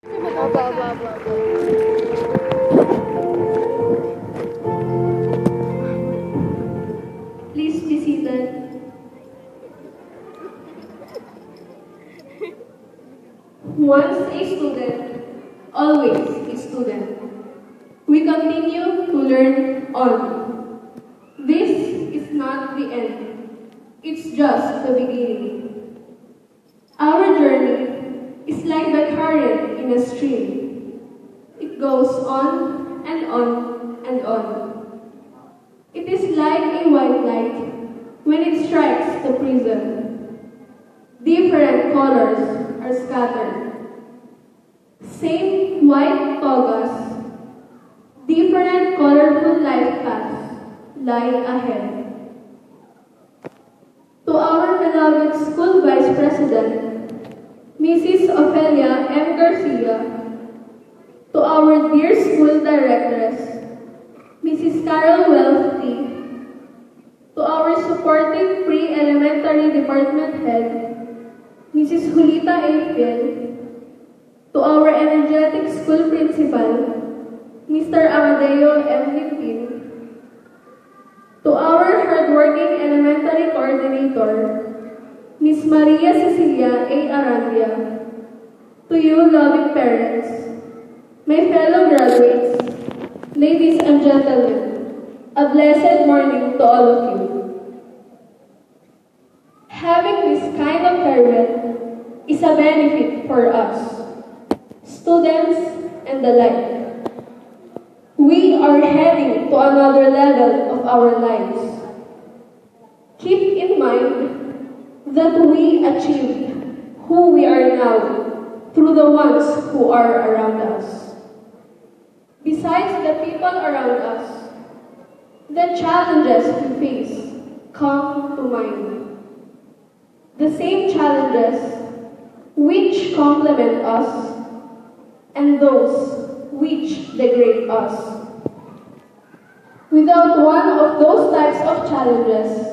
Please be seated. Once a student, always a student. We continue to learn on. This is not the end. It's just the beginning. Our journey is like the current in a stream. It goes on and on and on. It is like a white light when it strikes the prism. Different colors are scattered. Same white togas, different colorful life paths lie ahead. To our beloved school vice president, Mrs. Ofelia M. Garcia, to our dear school directress, Mrs. Carol Welty, to our supportive pre-elementary department head, Mrs. Julita A. Phil, to our energetic school principal, Mr. Amadeo M. Limpin, to our hardworking elementary coordinator, Ms. Maria Cecilia A. Arandia, to you loving parents, my fellow graduates, ladies and gentlemen, a blessed morning to all of you. Having this kind of farewell is a benefit for us, students and the like. We are heading to another level of our lives. Keep in mind that we achieved who we are now through the ones who are around us. Besides the people around us, the challenges we face come to mind. The same challenges which complement us and those which degrade us. Without one of those types of challenges,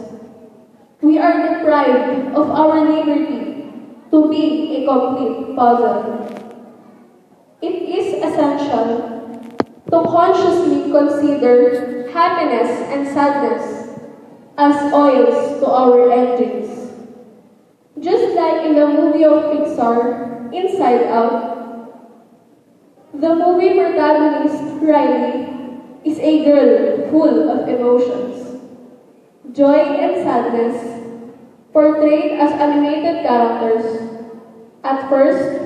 we are deprived of our liberty to be a complete puzzle. It is essential to consciously consider happiness and sadness as oils to our engines. Just like in the movie of Pixar, Inside Out, the movie protagonist, Riley, is a girl full of emotions. Joy and sadness, portrayed as animated characters, at first,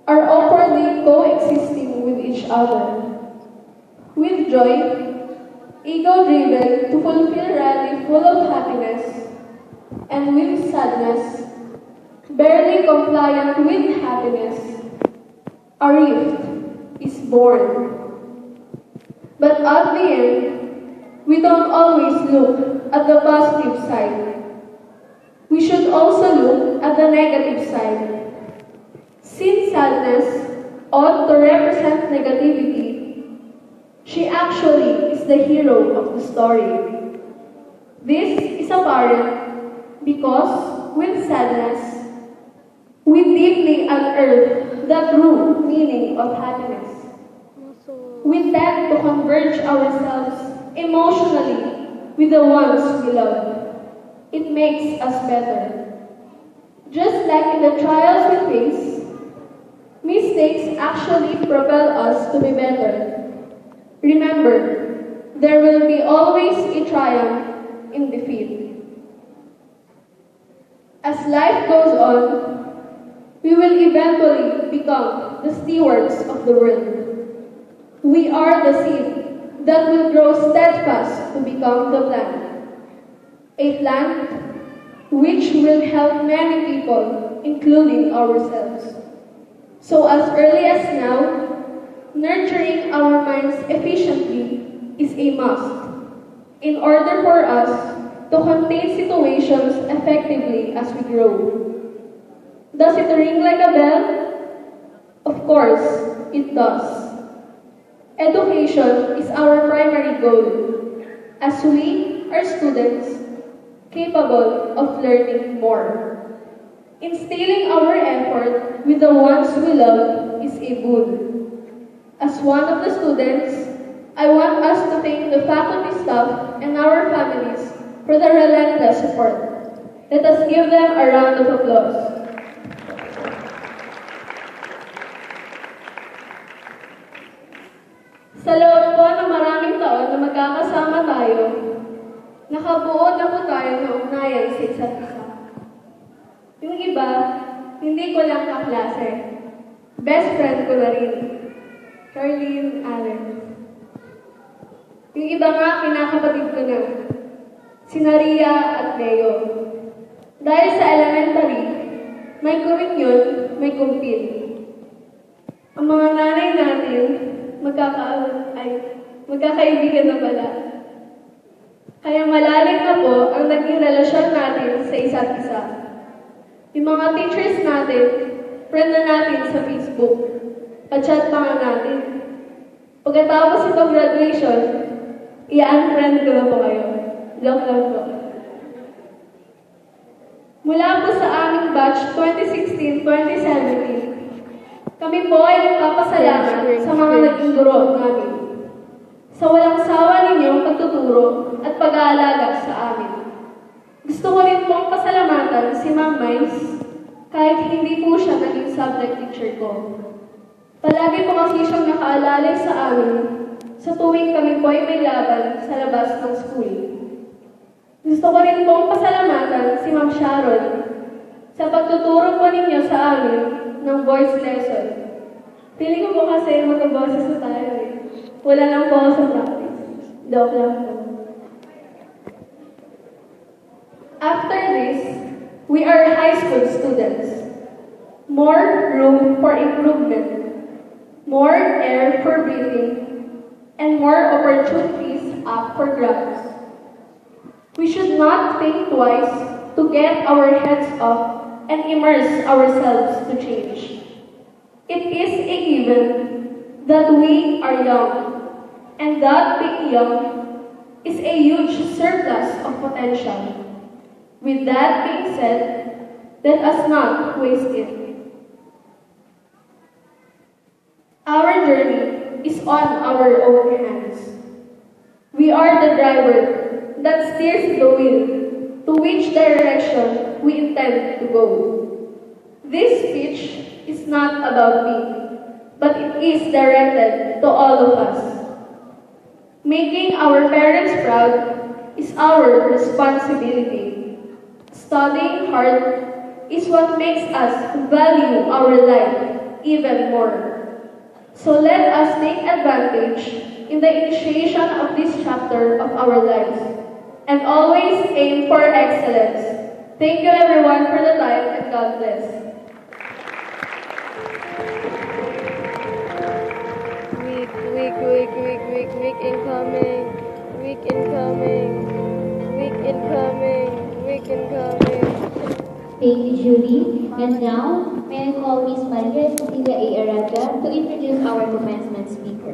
are awkwardly coexisting with each other. With joy, ego-driven to fulfill Riley full of happiness, and with sadness, barely compliant with happiness, a rift is born. But at the end, we don't always look at the positive side. We should also look at the negative side. Since sadness ought to represent negativity, she actually is the hero of the story. This is apparent because with sadness, we deeply unearth the true meaning of happiness. We tend to converge ourselves emotionally with the ones we love. It makes us better. Just like in the trials we face, mistakes actually propel us to be better. Remember, there will be always a triumph in defeat. As life goes on, we will eventually become the stewards of the world. We are the seed that will grow steadfast to become the plant. A plant which will help many people, including ourselves. So as early as now, nurturing our minds efficiently is a must in order for us to contain situations effectively as we grow. Does it ring like a bell? Of course, it does. Education is our primary goal, as we are students capable of learning more. Instilling our effort with the ones we love is a a boon. As one of the students, I want us to thank the faculty staff and our families for the relentless support. Let us give them a round of applause. Sa loob po ng maraming taon na magkakasama tayo, nakabuo na po tayo ng ugnayan sa isa't isa. Yung iba, hindi ko lang kaklase. Best friend ko na rin. Carlene Allen. Yung iba nga, kinakapatid ko na. Si Naria at Leo. Dahil sa elementary, may kuminyon, may kumpil. Ang mga nanay natin, magkakaibigan na pala. Kaya malalim na po ang naging relasyon natin sa isa't isa. Yung mga teachers natin, friend na natin sa Facebook. Pa-chat pa nga natin. Pagkatapos itong graduation, i-unfriend ko na po kayo. Joke lang po. Mula po sa aming batch 2016-2017, kami po ay nagpapasalamat sa mga naging guro namin. Sa walang sawa ninyong pagtuturo at pag-aalaga sa amin. Gusto ko rin pong pasalamatan si Ma'am Mais kahit hindi po siya naging subject teacher ko. Palagi po kasi siyang nakaalalay sa amin sa tuwing kami po ay may laban sa labas ng school. Gusto ko rin pong pasalamatan si Ma'am Sharon sa pagtuturo po ninyo sa amin ng voice lesson. Feeling ko po kasi mag-boses na tayo eh. Wala lang po ako sa practice. Joke lang po. After this, we are high school students. More room for improvement. More air for breathing. And more opportunities up for grabs. We should not think twice to get our heads off and immerse ourselves to change. It is a given that we are young, and that being young is a huge surplus of potential. With that being said, let us not waste it. Our journey is on our own hands. We are the driver that steers the wheel to which direction we intend to go. This speech is not about me, but it is directed to all of us. Making our parents proud is our responsibility. Studying hard is what makes us value our life even more. So let us take advantage in the initiation of this chapter of our lives and always aim for excellence. Thank you everyone for the time and God bless. Week incoming. Week incoming. Week incoming. Week incoming. Thank you, Julie. And now, may I call Miss Maria Cecilia A. Aranda to introduce our commencement speaker.